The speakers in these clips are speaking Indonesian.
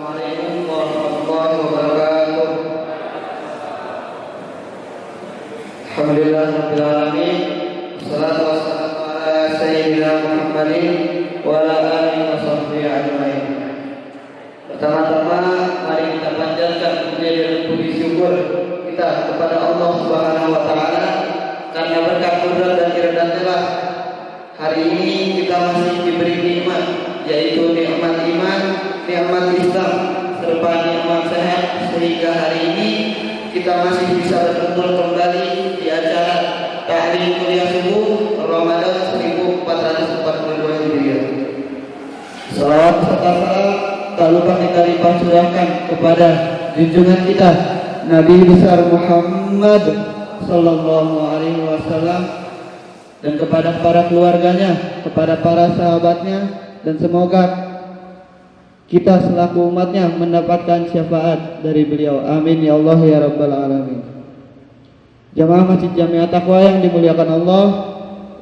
Assalamualaikum warahmatullahi wabarakatuh. Alhamdulillah rabbil alamin. Wassalatu wassalamu ala sayyidina Muhammadin wa ala alihi washabbihi ajmain. Pertama-tama mari kita panjatkan puji dan puji syukur kita kepada Allah Subhanahu wa taala karena berkat kudrat dan iradatnya hari ini kita masih diberi nikmat, yaitu nikmat iman, nikmat Islam, serta nikmat sehat, sehingga hari ini kita masih bisa berkumpul kembali di acara Ta'lim Kuliah Subuh Ramadan 1442 Hijriah. Salawat serta salam tak lupa kita limpahkan kepada junjungan kita Nabi besar Muhammad sallallahu alaihi wasallam dan kepada para keluarganya, kepada para sahabatnya, dan semoga kita selaku umatnya mendapatkan syafaat dari beliau. Amin ya Allah ya Rabbal Alamin. Jamaah Masjid Jamiah Taqwa yang dimuliakan Allah,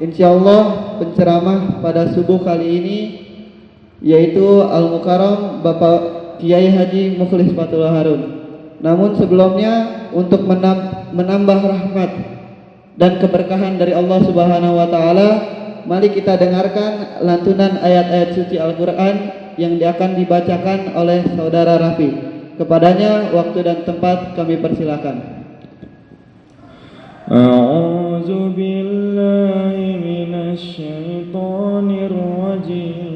insyaallah penceramah pada subuh kali ini yaitu Al-Mukarram Bapak Kiai Haji Mukhlis Fatullah Harun. Namun sebelumnya untuk menambah rahmat dan keberkahan dari Allah Subhanahu wa taala, mari kita dengarkan lantunan ayat-ayat suci Al-Qur'an yang akan dibacakan oleh saudara Rafi. Kepadanya waktu dan tempat kami persilakan. A'udzu billahi minasy syaithanir rajim.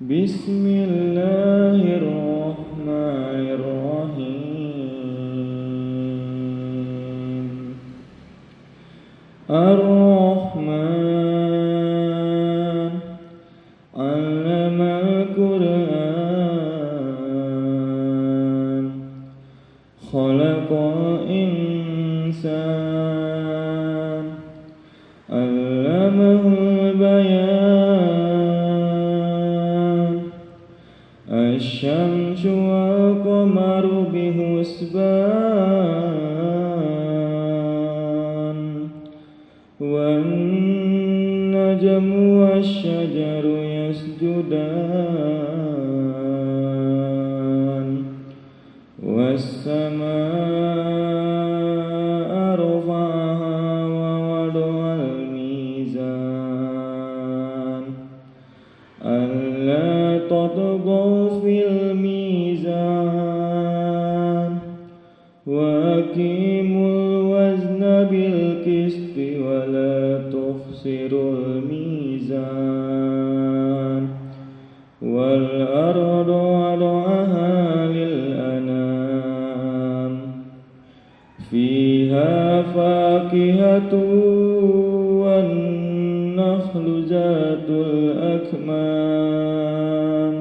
Bismillahirrahmanirrahim. Ar-Rahman 'allamal Qur'an, khalaqal insan, 'allamahul bayan, asy-syamsu wal qamaru bihusban, wan najmu wasy-syajaru yasjudan, was-samaa'a rafa'aha wa wada'al mizan, alla tadghaw fil mizan, wa aqimul wazna bil qisti wa la tukhsirul mizan, wal arda wada'aha lil anam, fiha fakihatun wan nakhlu zatul akmam,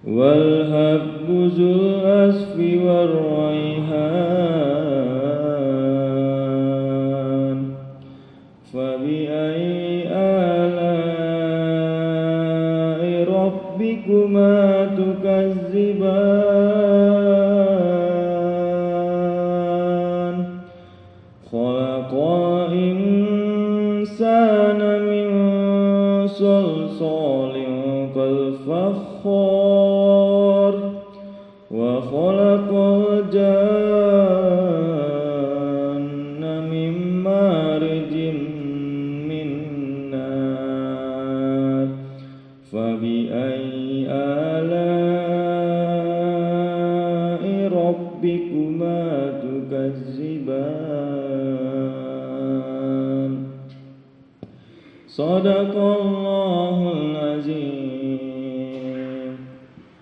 wal habbu zul asfi war rayhan, fabi ayyi ala'i rabbikuma tukazziban, khalaqal insana min salsalin kal fakhar, wa khalaqal janna min marijin min nar, fabi ayyi ala'i rabbikuma tukazziban. Sadaqallahul azim.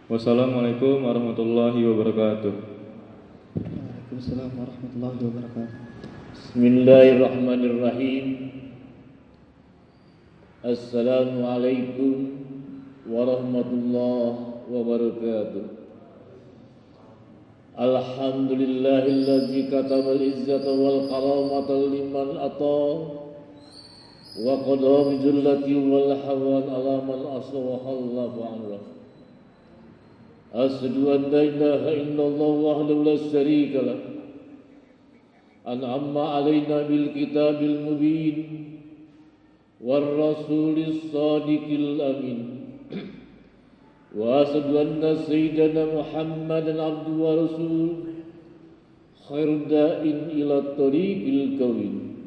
Wassalamualaikum warahmatullahi wabarakatuh. Waalaikumsalam warahmatullahi wabarakatuh. Bismillahirrahmanirrahim. Assalamualaikum warahmatullahi wabarakatuh. Alhamdulillahillazi katabal izzata wal karamata liman ata wa qada bi jullati wal hawan ala man asa wa khallafa anra. Asyhadu an la ilaha illallah wahdahu la syarika lah, an'amma alaina bil kitabil mubin war rasulis sadiqil amin, Wa asyhadu anna sayyidana Muhammadan abduhu wa rasuluh khairud da'in ila tariqil qawim.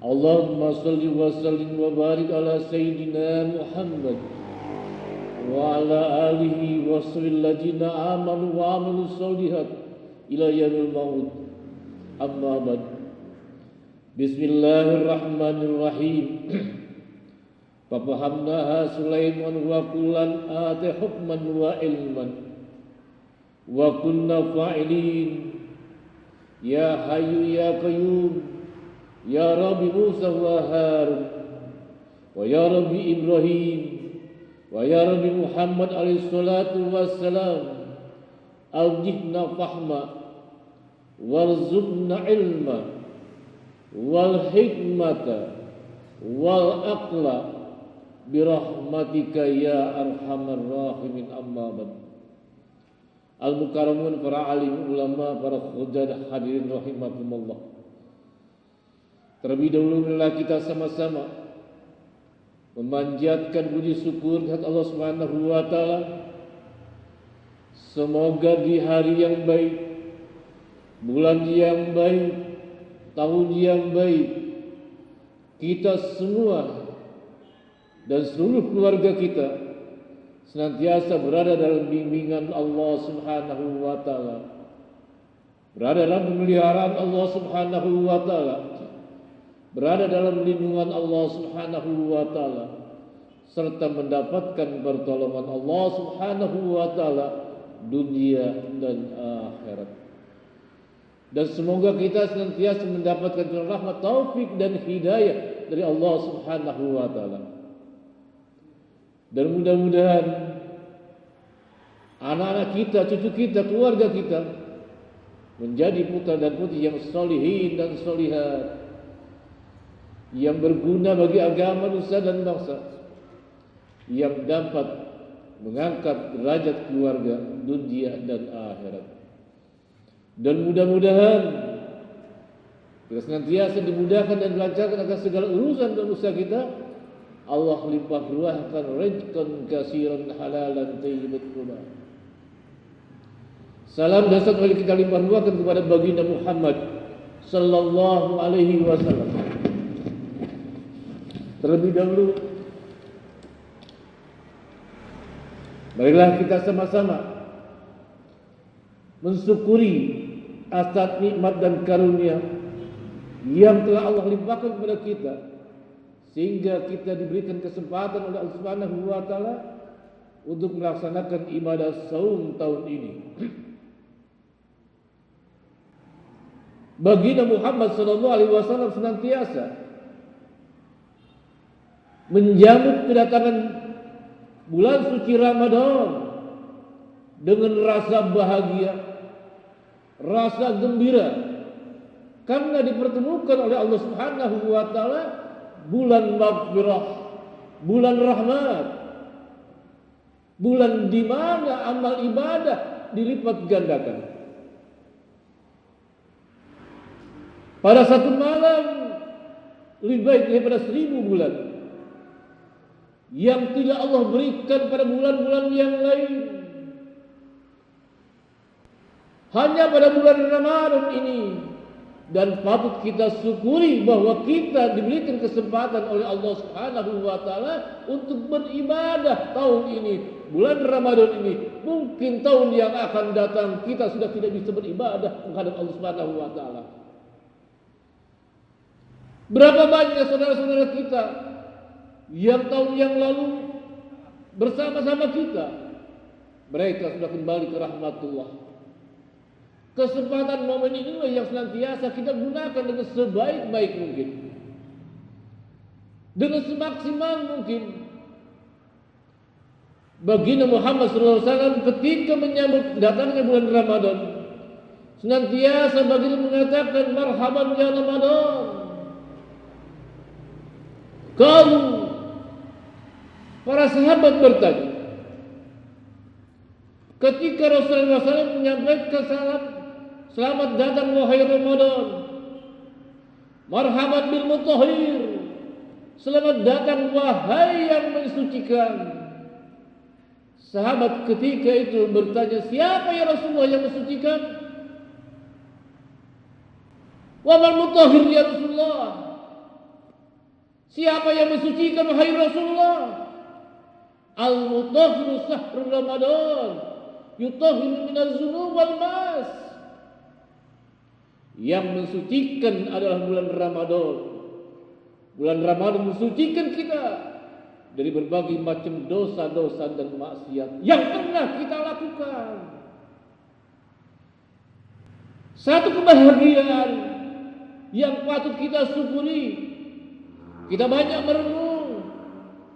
Allahumma shalli wa sallim wa barik ala sayyidina Muhammad wa ala alihi wa sahbihi alladziina amanu wa amilu sholihat ila yaumil maut. Amma ba'd. Bismillahirrahmanirrahim. Fafahamnaha Sulaiman wa kullan ati hukman wa ilman wa kunna fa'ilin. Ya Hayyu ya Qayyum, ya Rabbi Musa wa Harun, wa ya Rabbi Ibrahim, wa ya Rabbi Muhammad alaihi salatu wassalam. Awjidna fahma warzuqna ilma wal hikmata wal aqla birahmatika ya arhamar rahimin. Amma ba'd. Al-mukarramun, para alim ulama, para khujjah hadirin rahimakumullah. Terlebih dahulu marilah kita sama-sama memanjatkan puji syukur kepada Allah Subhanahu wa taala. Semoga di hari yang baik, bulan yang baik, tahun yang baik, kita semua dan seluruh keluarga kita senantiasa berada dalam bimbingan Allah Subhanahu wa taala, berada dalam pemeliharaan Allah Subhanahu wa taala, berada dalam lindungan Allah Subhanahu wa taala, serta mendapatkan pertolongan Allah Subhanahu wa taala dunia dan akhirat. Dan semoga kita senantiasa mendapatkan rahmat, taufik dan hidayah dari Allah Subhanahu wa taala. Dan mudah-mudahan anak-anak kita, cucu kita, keluarga kita menjadi putra dan putri yang solihin dan solihat, yang berguna bagi agama, nusa dan bangsa, yang dapat mengangkat derajat keluarga dunia dan akhirat. Dan mudah-mudahan kita senantiasa dimudahkan dan dilancarkan akan segala urusan dan usaha kita. Allah limpah ruahkan rizqan katsiran halalan thayyiban mubarak. Salam dan salam kita limpah ruahkan kepada baginda Muhammad sallallahu alaihi wasallam. Terlebih dahulu marilah kita sama-sama mensyukuri atas nikmat dan karunia yang telah Allah limpahkan kepada kita, sehingga kita diberikan kesempatan oleh Allah Subhanahu wa taala untuk melaksanakan ibadah saum tahun ini. Baginda Muhammad sallallahu alaihi wasallam senantiasa menjamu kedatangan bulan suci Ramadan dengan rasa bahagia, rasa gembira, karena dipertemukan oleh Allah Subhanahu wa taala bulan maghfirah, bulan rahmat, bulan di mana amal ibadah dilipat gandakan. Pada satu malam lebih baik daripada 1000 bulan yang tidak Allah berikan pada bulan-bulan yang lain. Hanya pada bulan Ramadan ini, dan patut kita syukuri bahwa kita diberikan kesempatan oleh Allah Subhanahu wa taala untuk beribadah tahun ini, bulan Ramadan ini. Mungkin tahun yang akan datang kita sudah tidak bisa beribadah menghadap Allah Subhanahu wa taala. Berapa banyak saudara-saudara kita yang tahun yang lalu bersama-sama kita, mereka sudah kembali ke rahmatullah. Kesempatan momen inilah yang senantiasa kita gunakan dengan sebaik-baik mungkin, dengan semaksimal mungkin. Baginda Muhammad SAW ketika menyambut datangnya bulan Ramadan, senantiasa baginda mengatakan, marhaban ya Ramadan. Kalau para sahabat bertanya, ketika Rasulullah SAW menyampaikan salam, selamat datang wahai Ramadan, marhaban bil mutahhir, Selamat datang wahai yang mensucikan. Sahabat ketika itu bertanya, siapa ya Rasulullah yang mensucikan? Wa mal mutahhir ya Rasulullah? Siapa yang mensucikan wahai Rasulullah? Al-mutahhiru sahrul Ramadan, yutahhiru minaz dzunub wal mas. Yang mensucikan adalah bulan Ramadan. Bulan Ramadan mensucikan kita dari berbagai macam dosa-dosa dan maksiat yang pernah kita lakukan. Satu kebahagiaan yang patut kita syukuri. Kita banyak merenung,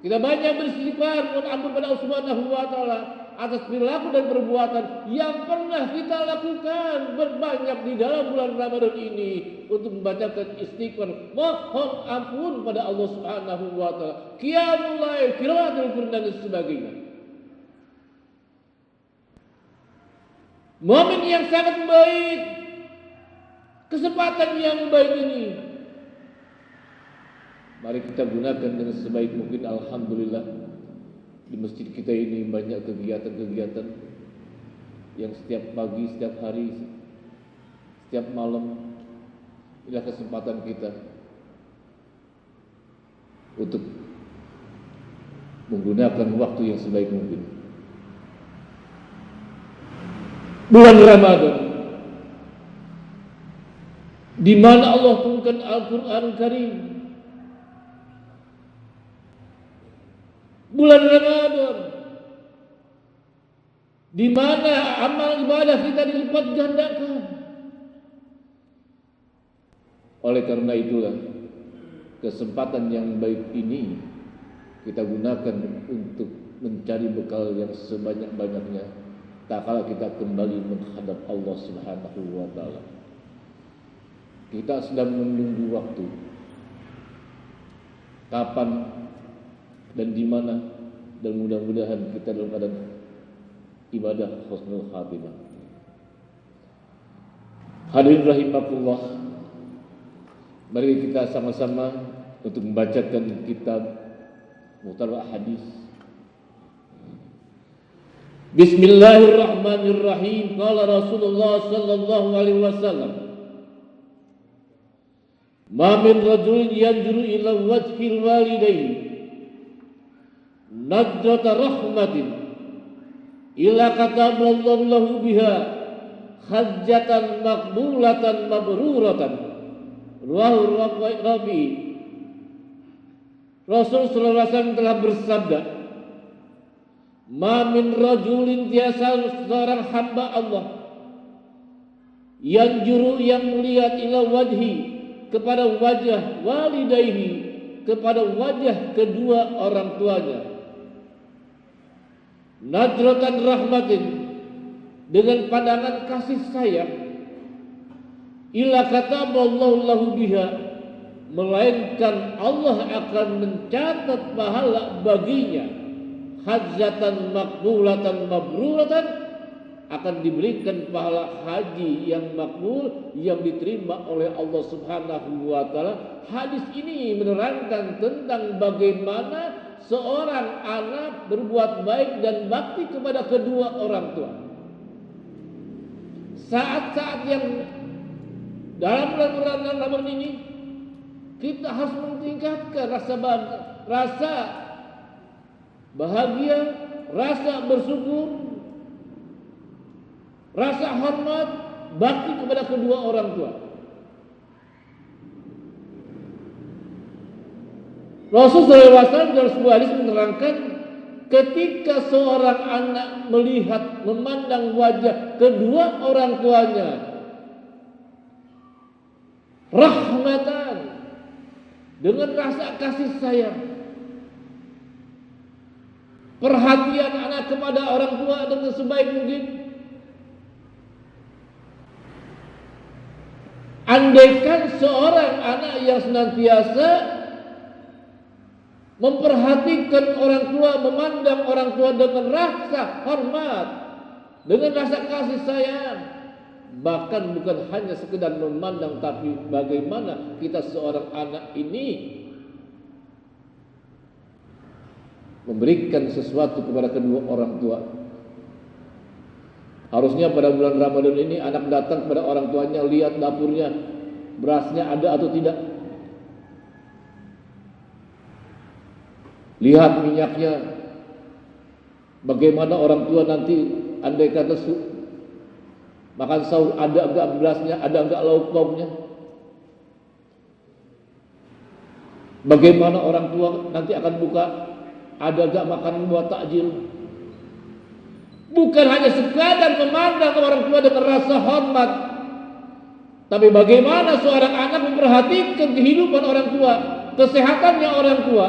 kita banyak beristighfar mohon ampun pada Allah Subhanahu wa taala atas perilaku dan perbuatan yang pernah kita lakukan berbanyak di dalam bulan Ramadan ini untuk membacakan istighfar, mohon ampun pada Allah Subhanahu wa taala, qiyamul lail, qiraatul Qur'an dan sebagainya. Momen yang sangat baik, kesempatan yang baik ini mari kita gunakan dengan sebaik mungkin. Alhamdulillah di masjid kita ini banyak kegiatan-kegiatan yang setiap pagi, setiap hari, setiap malam. Inilah kesempatan kita untuk menggunakan waktu yang sebaik mungkin. Bulan Ramadan di mana Allah turunkan Al-Qur'an Karim. Bulan Ramadan di mana amal ibadah kita dilipat gandakan. Oleh karena itulah kesempatan yang baik ini kita gunakan untuk mencari bekal yang sebanyak-banyaknya tak kala kita kembali menghadap Allah Subhanahu wa taala. Kita sedang menunggu waktu kapan dan di mana, dan mudah-mudahan kita dalam keadaan ibadah husnul khatimah. Hadirin rahimakumullah, mari kita sama-sama untuk membacakan kitab Muhtarar Hadis. Bismillahirrahmanirrahim. Qala Rasulullah sallallahu alaihi wasallam, ma min rajulin yanzuru ila wajhil walidaini nadrata rahmatin illa kataballahu lahu biha hajjatan maqbulatan mabruratan. Rawahu Rabi. Rasul sallallahu alaihi wasallam telah bersabda, ma min rajulin, tiasa seorang hamba Allah yang melihat ila wajhi, kepada wajah walidayhi, kepada wajah kedua orang tuanya, nadratan rahmatin, dengan pandangan kasih sayang, illa kataballahu lahu biha, melainkan Allah akan mencatat pahala baginya, hajjatan maqbulatan mabruratan, akan diberikan pahala haji yang makbul yang diterima oleh Allah Subhanahu wa taala. Hadis ini menerangkan tentang bagaimana seorang anak berbuat baik dan bakti kepada kedua orang tua. Saat-saat yang dalam bulan Ramadan ini kita harus meningkatkan rasa bahagia, rasa bersyukur, rasa hormat, bakti kepada kedua orang tua. Rasulullah SAW dalam sebuah hadis menerangkan, ketika seorang anak melihat, memandang wajah kedua orang tuanya, rahmatan, dengan rasa kasih sayang, perhatian anak kepada orang tua dengan sebaik mungkin. Andaikan seorang anak yang senantiasa memperhatikan orang tua, memandang orang tua dengan rasa hormat, dengan rasa kasih sayang, bahkan bukan hanya sekedar memandang, tapi bagaimana kita seorang anak ini memberikan sesuatu kepada kedua orang tua. Harusnya pada bulan Ramadan ini anak datang kepada orang tuanya, lihat dapurnya, berasnya ada atau tidak, lihat minyaknya, bagaimana orang tua nanti andai kata makan sahur ada enggak berasnya, ada enggak lauk pauknya. Bagaimana orang tua nanti akan buka, ada enggak makanan buat takjil. Bukan hanya sekadar memandang orang tua dengan rasa hormat, tapi bagaimana seorang anak memperhatikan kehidupan orang tua, kesehatannya orang tua.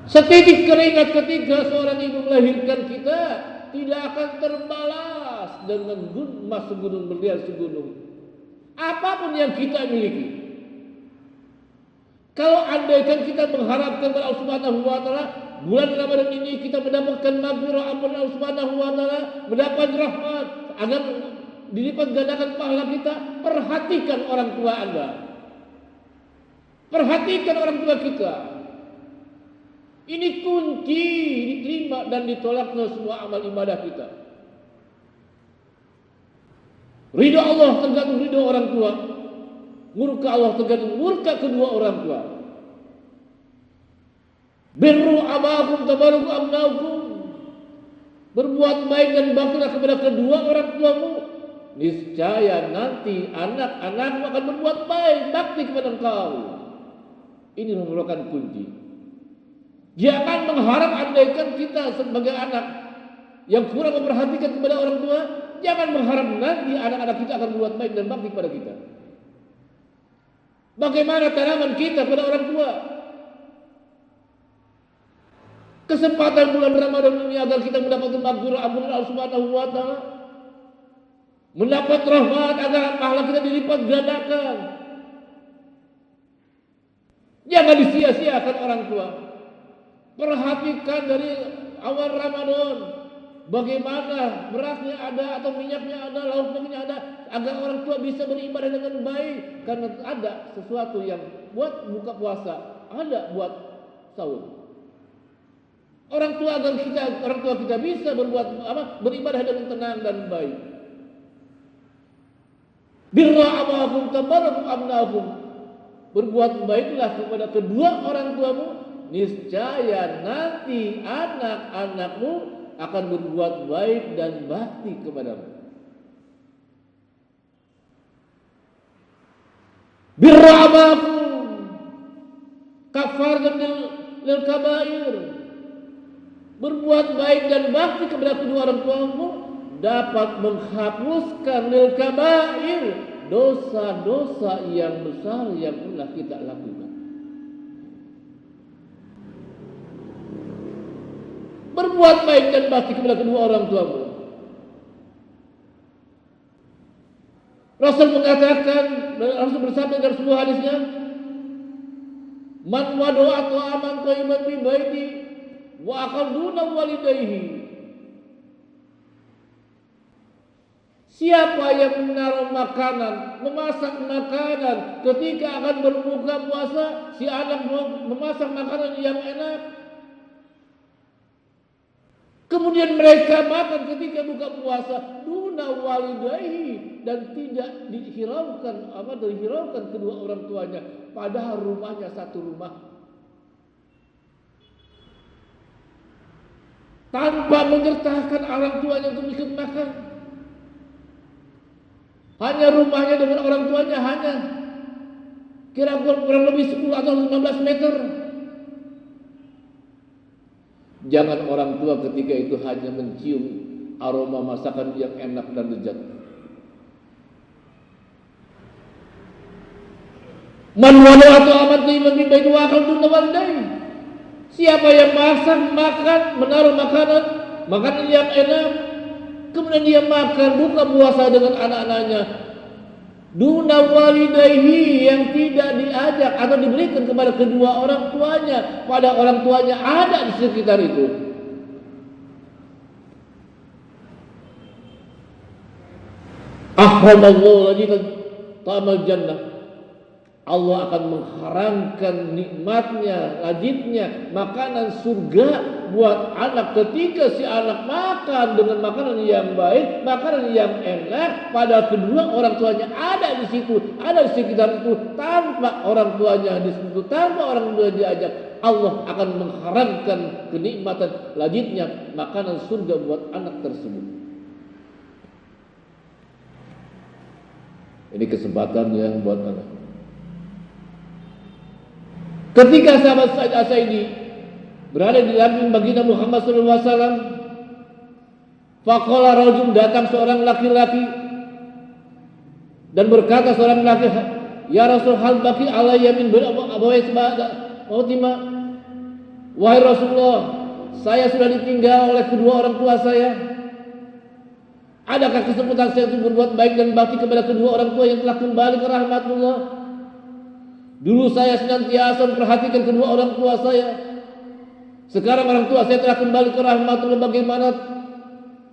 Setitik keringat ketika seorang ibu melahirkan kita tidak akan terbalas dengan emas segunung berlian segunung. Apapun yang kita miliki. Kalau andaikan kita mengharapkan kepada Allah Subhanahu wa taala, bulan Ramadan ini kita mendapatkan maghfirah ampun Allah Subhanahu wa taala, mendapat rahmat, agar dilipat gandakan pahala kita, perhatikan orang tua Anda. Perhatikan orang tua kita. Ini kunci diterima dan ditolaknya semua amal ibadah kita. Ridha Allah tergantung ridha orang tua. Murka Allah tergantung murka kedua orang tua. Birru abakum tabaruku abnaukum. Berbuat baik dan baktilah kepada kedua orang tuamu. Niscaya nanti anak-anakmu akan berbuat baik, bakti kepada engkau. Ini merupakan kunci. Jangan mengharap andaikan kita sebagai anak yang kurang memperhatikan kepada orang tua, jangan mengharap nanti anak-anak kita akan berbuat baik dan bakti kepada kita. Bagaimana tanaman kita kepada orang tua? Kesempatan bulan Ramadan ini agar kita mendapatkan maghfirah ampunan Allah Subhanahu wa taala, mendapat rahmat agar pahala kita dilipat gandakan. Jangan disia-siakan orang tua. Perhatikan dari awal Ramadan bagaimana berasnya ada atau minyaknya ada, lauk pauknya ada, agar orang tua bisa beribadah dengan baik, karena ada sesuatu yang buat buka puasa, ada buat sahur. Orang tua kita bisa beribadah dengan tenang dan baik. Birra abakum tabarrakum abnaakum. Berbuat baiklah kepada kedua orang tuamu, niscaya nanti anak-anakmu akan berbuat baik dan bakti kepadamu. Birra abakum kafaratan lil kabair. Berbuat baik dan bakti kepada kedua orang tuamu dapat menghapuskan lil kabair, dosa-dosa yang besar yang pernah kita lakukan. Berbuat baik dan bakti kepada kedua orang tuamu. Rasul mengatakan, Rasul bersabda dalam sebuah hadisnya, man wadu'a ta'aman thayyiban fi baiti wa aqaduna walidayhi. Siapa yang menaruh makanan, memasak makanan ketika akan berbuka puasa, si anak memasak makanan yang enak, kemudian mereka makan ketika buka puasa, duna walidayhi, dan tidak dihiraukan kedua orang tuanya, padahal rumahnya satu rumah. Tanpa menyertakan orang tuanya untuk ikut makan. Hanya rumahnya dengan orang tuanya hanya kira-kira kurang lebih 10 atau 15 meter. Jangan orang tua ketika itu hanya mencium aroma masakan yang enak dan lezat. Man wadu'a ta'aman thayyiban fi baiti wa aqaduna walidayhi. Siapa yang masak, makan, menaruh makanan yang enak, kemudian dia makan buka puasa dengan anak-anaknya, duna walidayhi, yang tidak diajak atau diberikan kepada kedua orang tuanya, pada orang tuanya ada di sekitar itu. Ahramallahu lajina ta'amal jannah. Allah akan mengharamkan nikmatnya, lazimnya makanan surga buat anak ketika si anak makan dengan makanan yang baik, makanan yang enak, pada kedua orang tuanya ada di situ, ada di sekitar itu, tanpa orang tuanya di situ, tanpa orang tua diajak, Allah akan mengharamkan kenikmatan lazimnya makanan surga buat anak tersebut. Ini kesempatan yang buat anak. Ketika sahabat Sa'id As-Sa'idi berada di dalam baginda Muhammad SAW, faqala rajul, datang seorang laki-laki dan berkata seorang laki, ya Rasul, hal baki alayya min abawai mautima. Wahai Rasulullah, saya sudah ditinggal oleh kedua orang tua saya. Adakah kesempatan saya untuk berbuat baik dan bakti kepada kedua orang tua yang telah kembali ke rahmatullah? Dulu saya senantiasa memperhatikan kedua orang tua saya. Sekarang orang tua saya telah kembali ke rahmatullah. Bagaimana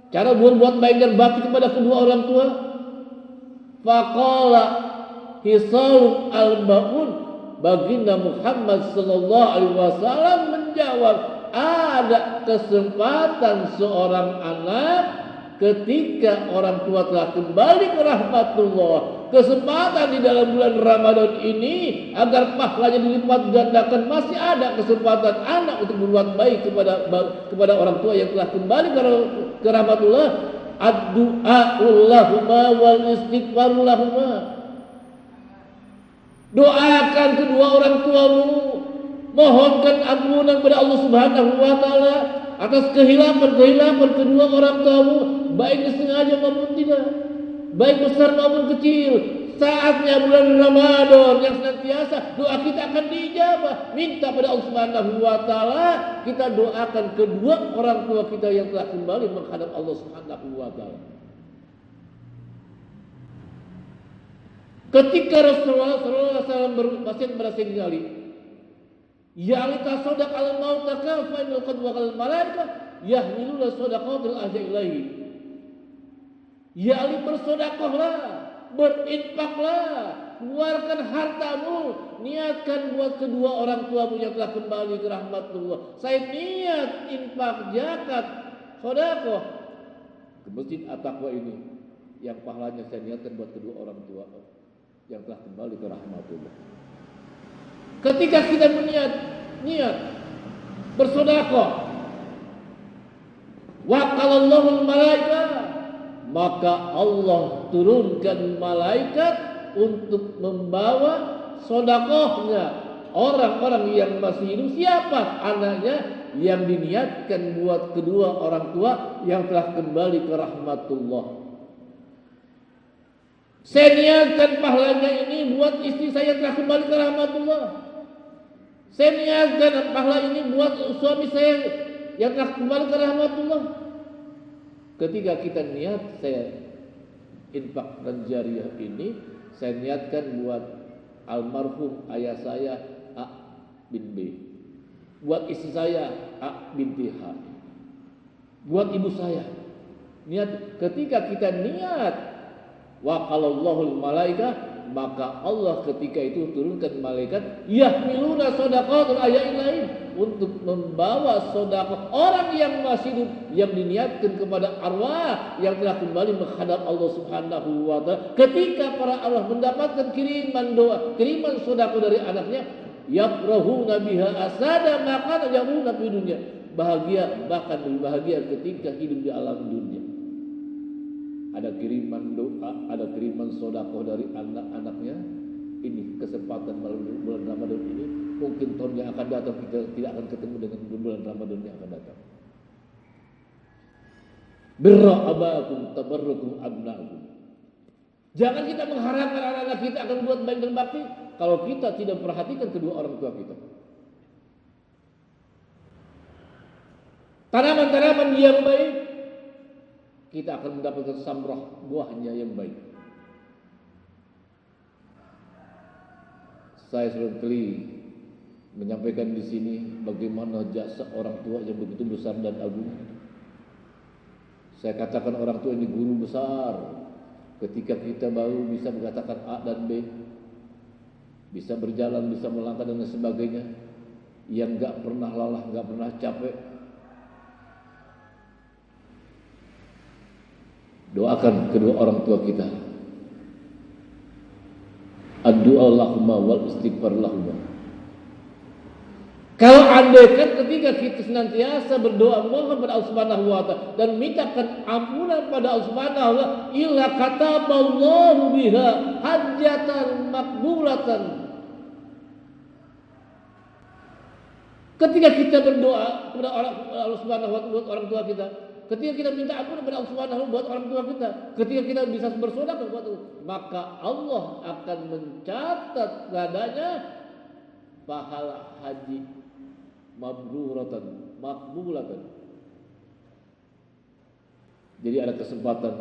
cara berbuat baik dan bakti kepada kedua orang tua? Faqala Hisal al-Ba'un, baginda Muhammad sallallahu alaihi wasallam menjawab, ada kesempatan seorang anak ketika orang tua telah kembali ke rahmatullah, kesempatan di dalam bulan Ramadan ini agar pahalanya dilipat gandakan, masih ada kesempatan anak untuk berbuat baik kepada orang tua yang telah kembali ke rahmatullah. Ad-du'a'u lahuma wal istighfaru lahuma. Doakan kedua orang tuamu, mohonkan ampunan kepada Allah Subhanahu wa taala atas kehilapan kedua orang tuamu, baik disengaja maupun tidak, baik besar maupun kecil. Saatnya bulan Ramadan yang senantiasa doa kita akan diijabah. Minta pada Allah Subhanahu wa taala, kita doakan kedua orang tua kita yang telah kembali menghadap Allah Subhanahu wa taala. Ketika Rasulullah SAW berwasiat kepada Sayyidina Ali, ya Ali tasaddaq al mautaka fa inal qad waqal malaika yahmiluna sadaqatul ahya ilahi. Ya Ali, bersedekahlah, berinfaklah, keluarkan hartamu, niatkan buat kedua orang tuamu yang telah kembali ke rahmatullah. Saya niat infak, zakat, sedekah ke masjid At-Taqwa ini, yang pahalanya saya niatkan buat kedua orang tua yang telah kembali ke rahmatullah. Ketika kita niat bersedekah, waqalallahu malaika, maka Allah turunkan malaikat untuk membawa sedekahnya orang-orang yang masih hidup. Siapa? Anaknya yang diniatkan buat kedua orang tua yang telah kembali ke rahmatullah. Saya niatkan pahalanya ini buat istri saya yang telah kembali ke rahmatullah. Saya niatkan pahala ini buat suami saya yang telah kembali ke rahmatullah. Ketika kita niat, saya infak dan jariah ini saya niatkan buat almarhum ayah saya A bin B, buat istri saya A binti H, buat ibu saya. Niat, ketika kita niat waqalallahul malaika, maka Allah ketika itu turunkan malaikat yahmiluna sadaqatul ayain lain untuk membawa sedekah orang yang masih hidup yang diniatkan kepada arwah yang telah kembali menghadap Allah Subhanahu wa taala. Ketika para Allah mendapatkan kiriman doa, kiriman sedekah dari anaknya, yafrahuna biha asada, maka yamuna fi dunya, bahagia, bahkan lebih bahagia ketika hidup di alam dunia. Ada kiriman doa, ada kiriman sedekah dari anak-anaknya. Ini kesempatan bulan Ramadan ini. Mungkin tahun yang akan datang kita tidak akan ketemu dengan bulan Ramadan yang akan datang. Birra abakum tabarrukum abnaakum. Jangan kita mengharapkan anak-anak kita akan buat baik dan bakti kalau kita tidak perhatikan kedua orang tua kita. Tanaman-tanaman yang baik, kita akan mendapatkan samrah, buahnya yang baik. Saya sudah kali menyampaikan di sini bagaimana jasa orang tua yang begitu besar dan agung. Saya katakan orang tua ini guru besar. Ketika kita baru bisa mengatakan A dan B, bisa berjalan, bisa melangkah dan sebagainya, yang nggak pernah lelah, nggak pernah capek. Doakan kedua orang tua kita. Ad-du'a lahuma wal istighfar lahuma. Kalau andaikan ketika kita senantiasa berdoa mohon pada Allah Subhanahu wa taala dan mintakan ampunan pada Allah Subhanahu wa taala, illa kataballahu biha hajatan makbulatan. Ketika kita berdoa kepada Allah Subhanahu wa taala buat orang tua kita, ketika kita minta ampunan kepada Allah Subhanahu wa taala buat orang tua kita, ketika kita bisa bersedekah buat itu, maka Allah akan mencatat padanya pahala haji mabruratan, makbulatan. Jadi ada kesempatan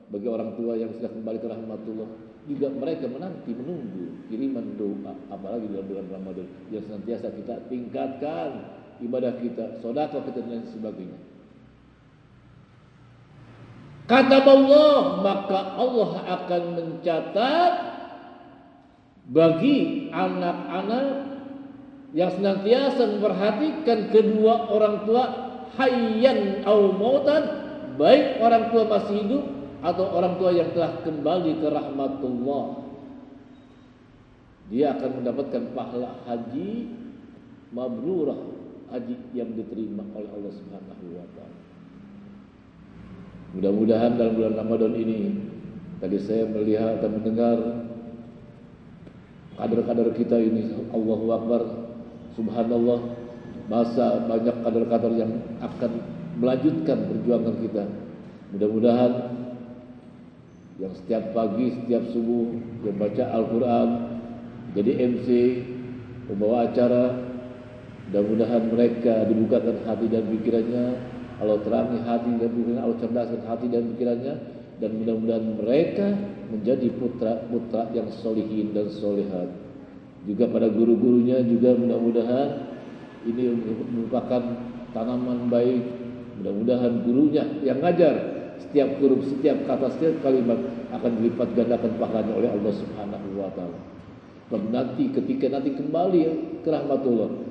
bagi orang tua yang sudah kembali ke rahmatullah, juga mereka menunggu kiriman doa, apalagi dalam bulan Ramadan yang senantiasa kita tingkatkan ibadah kita, sedekah kita dan sebagainya. Kata Allah, maka Allah akan mencatat bagi anak-anak yang senantiasa memperhatikan kedua orang tua hayyan au mautan, baik orang tua masih hidup atau orang tua yang telah kembali ke rahmatullah. Dia akan mendapatkan pahala haji mabrurah, haji yang diterima oleh Allah Subhanahu wa taala. Mudah-mudahan dalam bulan Ramadan ini, tadi saya melihat dan mendengar kader-kader kita ini, Allahu Akbar, subhanallah, masa banyak kader-kader yang akan melanjutkan perjuangan kita. Mudah-mudahan yang setiap pagi, setiap subuh yang baca Al-Quran, jadi MC, membawa acara, mudah-mudahan mereka dibukakan hati dan pikirannya, Allah terangi hati dan pikirannya, Allah cerdaskan hati dan pikirannya, dan mudah-mudahan mereka menjadi putra-putra yang solihin dan solihat. Juga pada guru-gurunya juga mudah-mudahan ini merupakan tanaman baik. Mudah-mudahan gurunya yang ngajar, setiap huruf, setiap kata, setiap kalimat akan dilipat gandakan pahalanya oleh Allah Subhanahu wa taala. Dan nanti ketika kembali ke rahmatullah,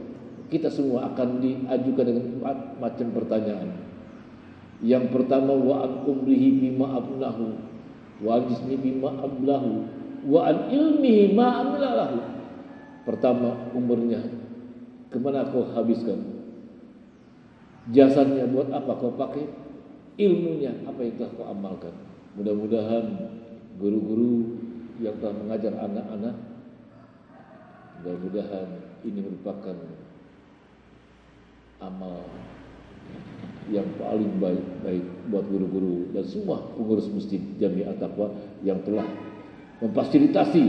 kita semua akan diajukan dengan 4 macam pertanyaan. Yang pertama, wa an umrihi bima ablahu, wa an jismi bima ablahu, wa an ilmihi ma amilahu. Pertama, umurnya kemana kau habiskan, jasanya buat apa kau pakai, ilmunya apa yang telah kau amalkan. Mudah-mudahan guru-guru yang telah mengajar anak-anak, mudah-mudahan ini merupakan amal yang paling baik buat guru-guru dan semua pengurus masjid Jami'at Taqwa yang telah memfasilitasi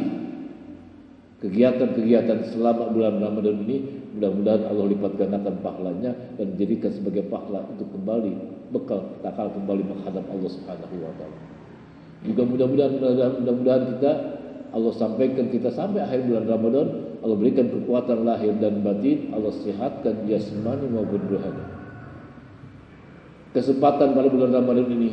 kegiatan-kegiatan selama bulan Ramadan ini. Mudah-mudahan Allah lipat gandakan pahalanya dan dijadikan sebagai pahala untuk kembali bekal takal kembali menghadap Allah Subhanahu wa taala. Juga mudah-mudahan kita Allah sampaikan kita sampai akhir bulan Ramadan, Allah berikan kekuatan lahir dan batin, Allah sehatkan jasmani maupun rohani. Kesempatan pada bulan Ramadan ini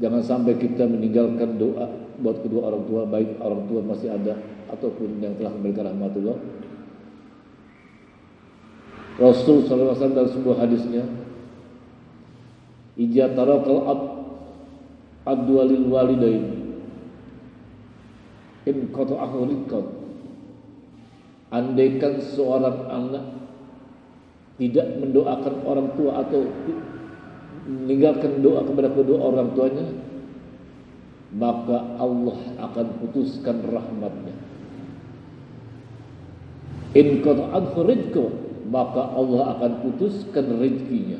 jangan sampai kita meninggalkan doa buat kedua orang tua, baik orang tua masih ada ataupun yang telah kembali ke rahmatullah. Rasul sallallahu alaihi wasallam dalam sebuah hadisnya, "Ija tarakal abdu lil walidain in qata'ahu riqat." Andaikan seorang anak tidak mendoakan orang tua atau meninggalkan doa kepada kedua orang tuanya, maka Allah akan putuskan rahmatnya. In qata'ahu riqat, maka Allah akan putuskan rezekinya.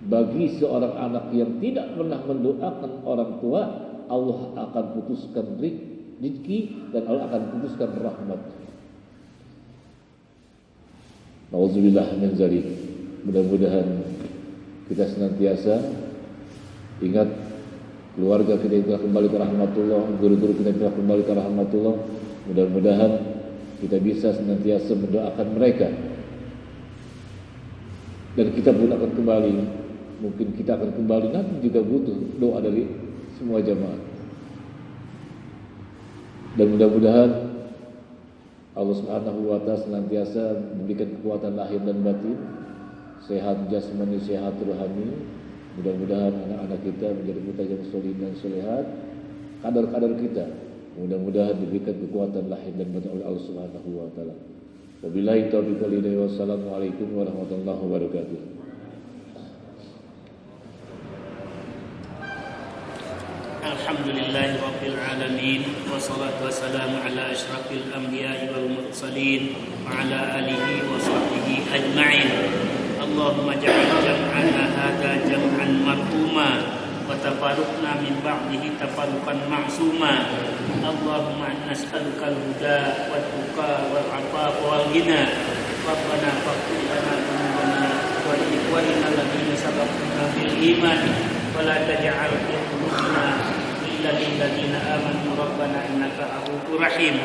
Bagi seorang anak yang tidak pernah mendoakan orang tua, Allah akan putuskan rezeki dan Allah akan putuskan rahmat. Nauzubillah min dzalik. Mudah-mudahan kita senantiasa ingat keluarga kita yang telah kembali ke rahmatullah, guru-guru kita yang telah kembali ke rahmatullah. Mudah-mudahan kita bisa senantiasa mendoakan mereka, dan kita pun akan kembali. Mungkin kita akan kembali nanti juga butuh doa dari semua jamaah. Dan mudah-mudahan Allah Subhanahu wa Ta'ala senantiasa memberikan kekuatan lahir dan batin, sehat jasmani, sehat rohani. Mudah-mudahan anak-anak kita menjadi mutajab solihin dan solehat. Kadar-kadar kita mudah-mudahan diberikan kekuatan lahir dan batin oleh Allah Subhanahu wa Ta'ala. Wabillahi taufiq wal hidayah. Wassalamualaikum warahmatullahi wabarakatuh. Alhamdulillahi Rabbil Alamin. Wassalatu wassalamu ala ashrafil anbiya'i wal mursalin wa ala alihi wa sahbihi ajma'in. Allahumma ja'al jam'ana hadha jam'an marhuma wa tafarruqna min ba'dihi tafarruqan ma'suma. Allahumma nas'aluka al-huda wat tuqa wal 'afafa wal ghina. Rabbana faghfir lana dhunubana wa li ikhwanina alladziina sabaquna bil iman wa la taj'al fi qulubina للذين آمنوا ربنا إنك رؤوف رحيم.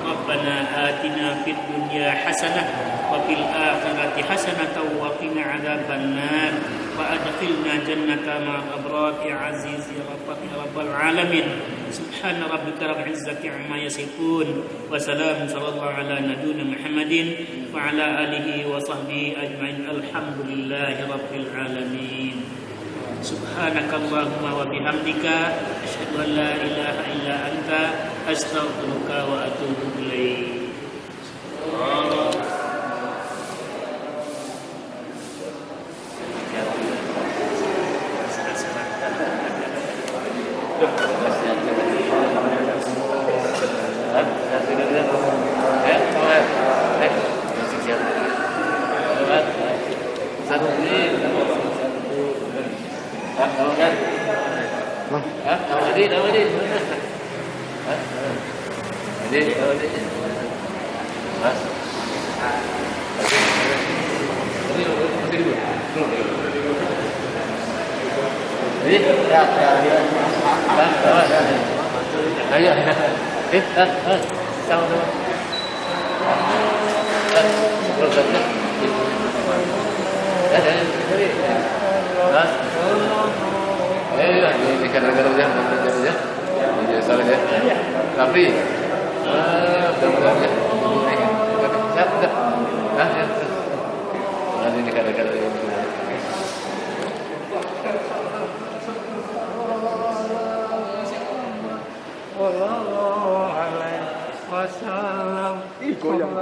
ربنا آتنا في الدنيا حسنة وفي الآخرة حسنة وقنا عذاب النار وأدخلنا جنة مع الأبرار يا عزيز يا رب العالمين. سبحان ربك رب العزة عما يصفون وسلام صلى الله على نبينا محمد وعلى آله وصحبه أجمعين. الحمد لله رب العالمين. Subhanakallahumma wa bihamdika asyhadu an la ilaha illa anta astaghfiruka wa atubu ilaik. Wasallam. Ih, goyang.